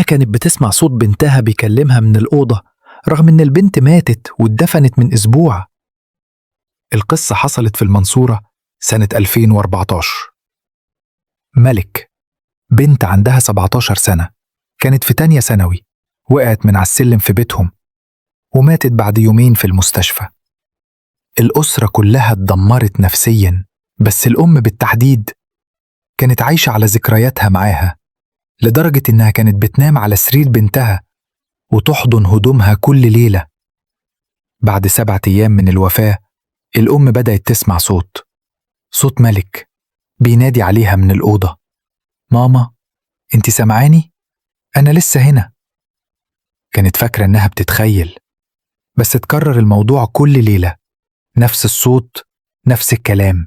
كانت بتسمع صوت بنتها بيكلمها من الأوضة رغم إن البنت ماتت واتدفنت من أسبوع. القصة حصلت في المنصورة سنة 2014. ملك، بنت عندها 17 سنة، كانت في تانية ثانوي، وقعت من على السلم في بيتهم وماتت بعد يومين في المستشفى. الأسرة كلها اتدمرت نفسياً، بس الأم بالتحديد كانت عايشة على ذكرياتها معاها، لدرجة إنها كانت بتنام على سرير بنتها وتحضن هدومها كل ليلة. بعد 7 أيام من الوفاة، الأم بدأت تسمع صوت ملك بينادي عليها من الأوضة: ماما، انت سامعاني؟ أنا لسه هنا. كانت فاكرة إنها بتتخيل، بس اتكرر الموضوع كل ليلة، نفس الصوت، نفس الكلام.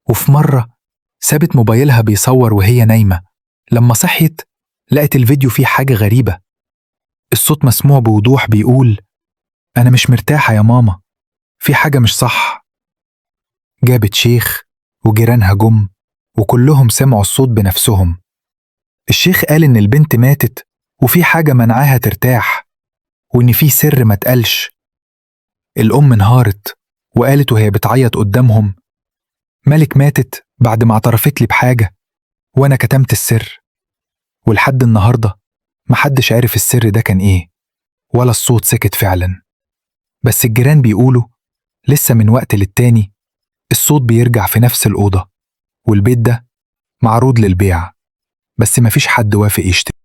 وفي مرة سابت موبايلها بيصور وهي نايمة، لما صحيت لقت الفيديو فيه حاجة غريبة. الصوت مسموع بوضوح بيقول: أنا مش مرتاحة يا ماما، في حاجة مش صح. جابت شيخ وجيرانها جم، وكلهم سمعوا الصوت بنفسهم. الشيخ قال إن البنت ماتت وفي حاجة منعاها ترتاح، وإن في سر ما اتقالش. الأم انهارت وقالت وهي بتعيط قدامهم: ملك ماتت بعد ما اعترفت لي بحاجة، وأنا كتمت السر. ولحد النهاردة محدش عارف السر ده كان إيه، ولا الصوت سكت فعلا. بس الجيران بيقولوا لسه من وقت للتاني الصوت بيرجع في نفس الأوضة، والبيت ده معروض للبيع، بس مفيش حد وافق يشتري.